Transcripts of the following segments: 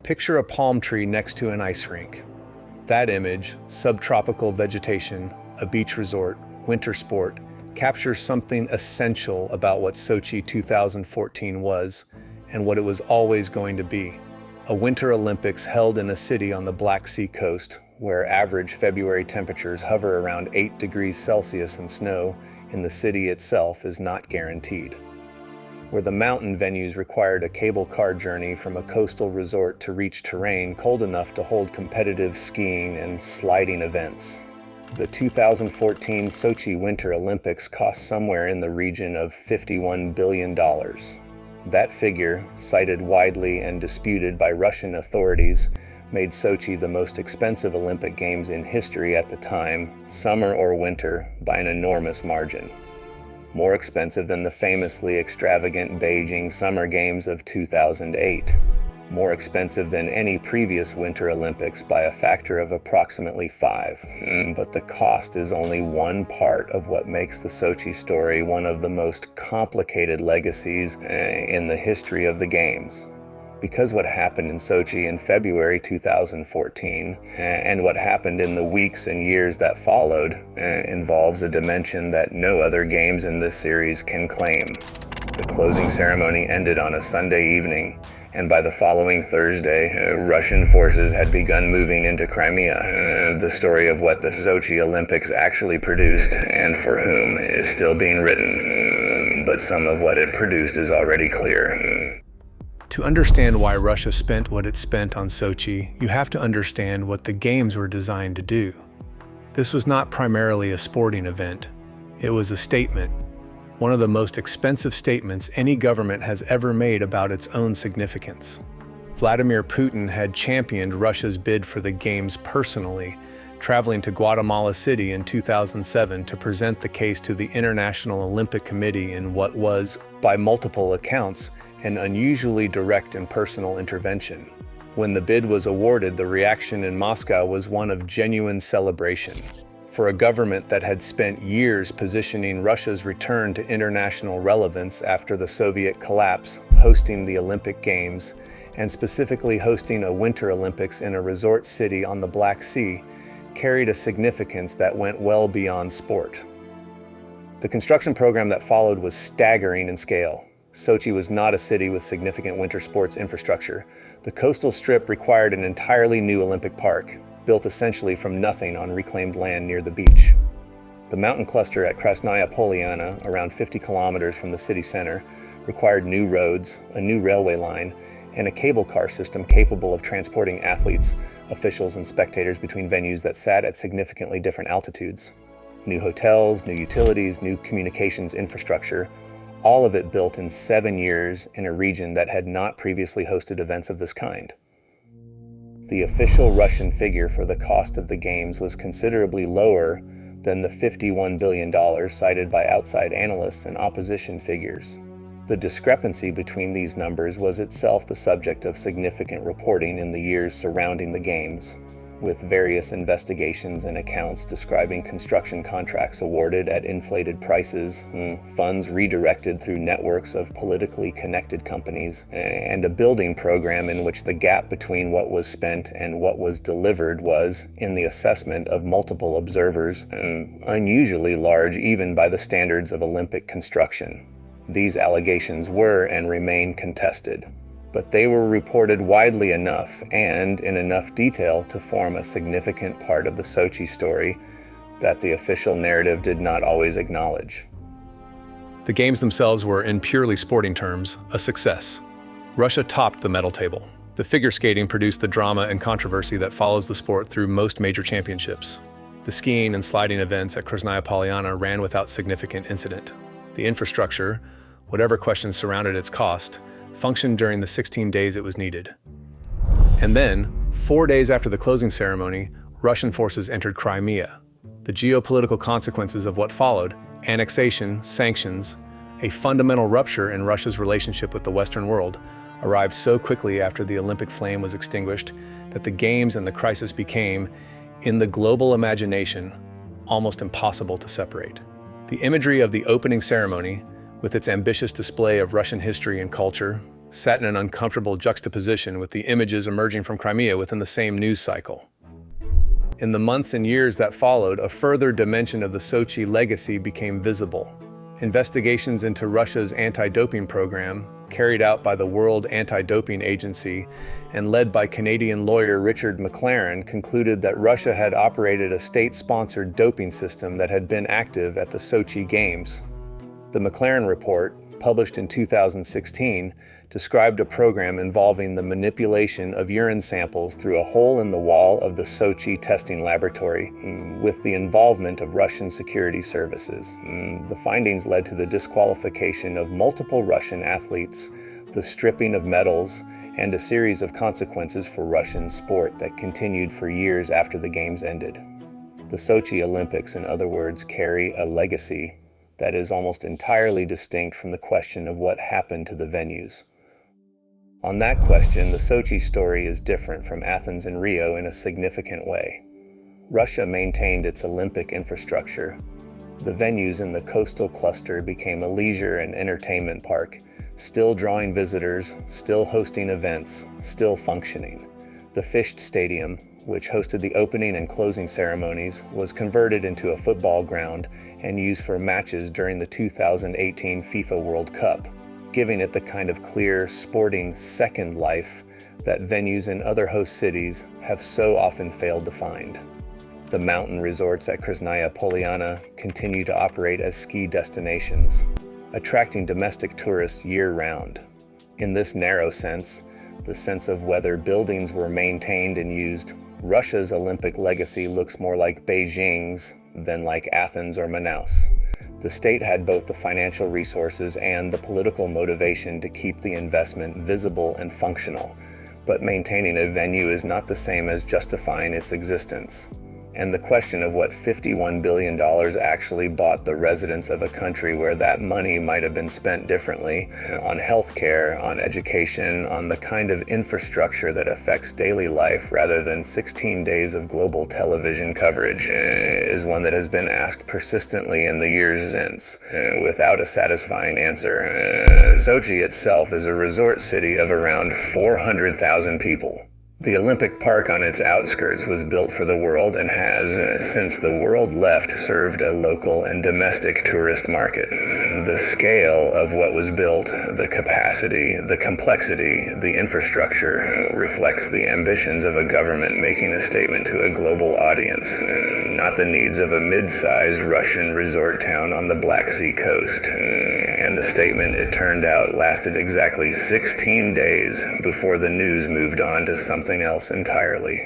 Picture a palm tree next to an ice rink. That image, subtropical vegetation, a beach resort, winter sport, captures something essential about what Sochi 2014 was and what it was always going to be. A Winter Olympics held in a city on the Black Sea coast, where average February temperatures hover around 8 degrees Celsius and snow in the city itself is not guaranteed. Where the mountain venues required a cable car journey from a coastal resort to reach terrain cold enough to hold competitive skiing and sliding events. The 2014 Sochi Winter Olympics cost somewhere in the region of $51 billion. That figure, cited widely and disputed by Russian authorities, made Sochi the most expensive Olympic Games in history at the time, summer or winter, by an enormous margin. More expensive than the famously extravagant Beijing Summer Games of 2008. More expensive than any previous Winter Olympics by a factor of approximately 5. But the cost is only one part of what makes the Sochi story one of the most complicated legacies in the history of the Games. Because what happened in Sochi in February 2014 and what happened in the weeks and years that followed involves a dimension that no other games in this series can claim. The closing ceremony ended on a Sunday evening, and by the following Thursday, Russian forces had begun moving into Crimea. The story of what the Sochi Olympics actually produced and for whom is still being written, but some of what it produced is already clear. To understand why Russia spent what it spent on Sochi, you have to understand what the Games were designed to do. This was not primarily a sporting event. It was a statement, one of the most expensive statements any government has ever made about its own significance. Vladimir Putin had championed Russia's bid for the Games personally, traveling to Guatemala City in 2007 to present the case to the International Olympic Committee in what was, by multiple accounts, an unusually direct and personal intervention. When the bid was awarded, the reaction in Moscow was one of genuine celebration. For a government that had spent years positioning Russia's return to international relevance after the Soviet collapse, hosting the Olympic Games, and specifically hosting a Winter Olympics in a resort city on the Black Sea, carried a significance that went well beyond sport. The construction program that followed was staggering in scale. Sochi was not a city with significant winter sports infrastructure. The coastal strip required an entirely new Olympic park, built essentially from nothing on reclaimed land near the beach. The mountain cluster at Krasnaya Poliana, around 50 kilometers from the city center, required new roads, a new railway line, and a cable car system capable of transporting athletes, officials, and spectators between venues that sat at significantly different altitudes. New hotels, new utilities, new communications infrastructure, all of it built in 7 years in a region that had not previously hosted events of this kind. The official Russian figure for the cost of the Games was considerably lower than the $51 billion cited by outside analysts and opposition figures. The discrepancy between these numbers was itself the subject of significant reporting in the years surrounding the Games, with various investigations and accounts describing construction contracts awarded at inflated prices, funds redirected through networks of politically connected companies, and a building program in which the gap between what was spent and what was delivered was, in the assessment of multiple observers, unusually large even by the standards of Olympic construction. These allegations were and remain contested, but they were reported widely enough and in enough detail to form a significant part of the Sochi story that the official narrative did not always acknowledge. The Games themselves were, in purely sporting terms, a success. Russia topped the medal table. The figure skating produced the drama and controversy that follows the sport through most major championships. The skiing and sliding events at Krasnaya Poliana ran without significant incident. The infrastructure, whatever questions surrounded its cost, functioned during the 16 days it was needed. And then, 4 days after the closing ceremony, Russian forces entered Crimea. The geopolitical consequences of what followed, annexation, sanctions, a fundamental rupture in Russia's relationship with the Western world, arrived so quickly after the Olympic flame was extinguished that the Games and the crisis became, in the global imagination, almost impossible to separate. The imagery of the opening ceremony, with its ambitious display of Russian history and culture, sat in an uncomfortable juxtaposition with the images emerging from Crimea within the same news cycle. In the months and years that followed, a further dimension of the Sochi legacy became visible. Investigations into Russia's anti-doping program, carried out by the World Anti-Doping Agency and led by Canadian lawyer Richard McLaren, concluded that Russia had operated a state-sponsored doping system that had been active at the Sochi Games. The McLaren report, published in 2016, described a program involving the manipulation of urine samples through a hole in the wall of the Sochi testing laboratory, with the involvement of Russian security services. The findings led to the disqualification of multiple Russian athletes, the stripping of medals, and a series of consequences for Russian sport that continued for years after the Games ended. The Sochi Olympics, in other words, carry a legacy that is almost entirely distinct from the question of what happened to the venues. On that question, the Sochi story is different from Athens and Rio in a significant way. Russia maintained its Olympic infrastructure. The venues in the coastal cluster became a leisure and entertainment park, still drawing visitors, still hosting events, still functioning. The Fisht Stadium, which hosted the opening and closing ceremonies, was converted into a football ground and used for matches during the 2018 FIFA World Cup, giving it the kind of clear, sporting second life that venues in other host cities have so often failed to find. The mountain resorts at Krasnaya Poliana continue to operate as ski destinations, attracting domestic tourists year-round. In this narrow sense, the sense of whether buildings were maintained and used, Russia's Olympic legacy looks more like Beijing's than like Athens or Manaus. The state had both the financial resources and the political motivation to keep the investment visible and functional, but maintaining a venue is not the same as justifying its existence. And the question of what $51 billion actually bought the residents of a country where that money might have been spent differently, on healthcare, on education, on the kind of infrastructure that affects daily life rather than 16 days of global television coverage, is one that has been asked persistently in the years since, without a satisfying answer. Sochi itself is a resort city of around 400,000 people. The Olympic Park on its outskirts was built for the world and has, since the world left, served a local and domestic tourist market. The scale of what was built, the capacity, the complexity, the infrastructure reflects the ambitions of a government making a statement to a global audience, not the needs of a mid-sized Russian resort town on the Black Sea coast. And the statement, it turned out, lasted exactly 16 days before the news moved on to something else entirely.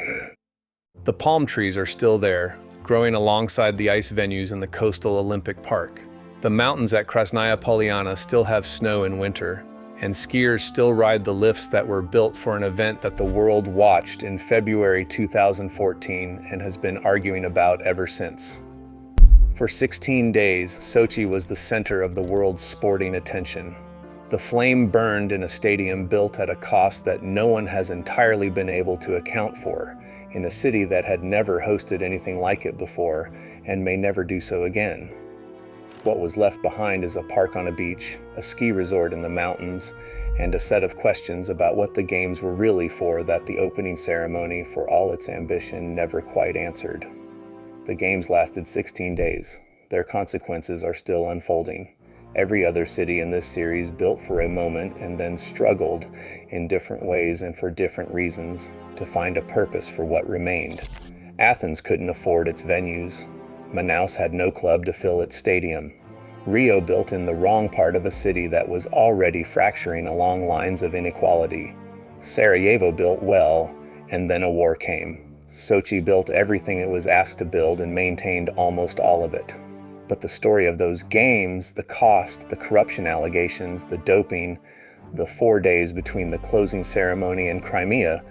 The palm trees are still there, growing alongside the ice venues in the coastal Olympic Park. The mountains at Krasnaya Poliana still have snow in winter, and skiers still ride the lifts that were built for an event that the world watched in February 2014 and has been arguing about ever since. For 16 days, Sochi was the center of the world's sporting attention. The flame burned in a stadium built at a cost that no one has entirely been able to account for, in a city that had never hosted anything like it before and may never do so again. What was left behind is a park on a beach, a ski resort in the mountains, and a set of questions about what the Games were really for that the opening ceremony, for all its ambition, never quite answered. The Games lasted 16 days. Their consequences are still unfolding. Every other city in this series built for a moment and then struggled in different ways and for different reasons to find a purpose for what remained. Athens couldn't afford its venues. Manaus had no club to fill its stadium. Rio built in the wrong part of a city that was already fracturing along lines of inequality. Sarajevo built well, and then a war came. Sochi built everything it was asked to build and maintained almost all of it. But the story of those games, the cost, the corruption allegations, the doping, the 4 days between the closing ceremony and Crimea,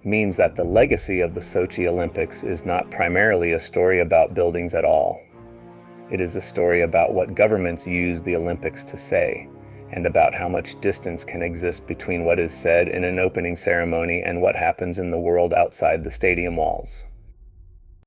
means that the legacy of the Sochi Olympics is not primarily a story about buildings at all. It is a story about what governments use the Olympics to say, and about how much distance can exist between what is said in an opening ceremony and what happens in the world outside the stadium walls.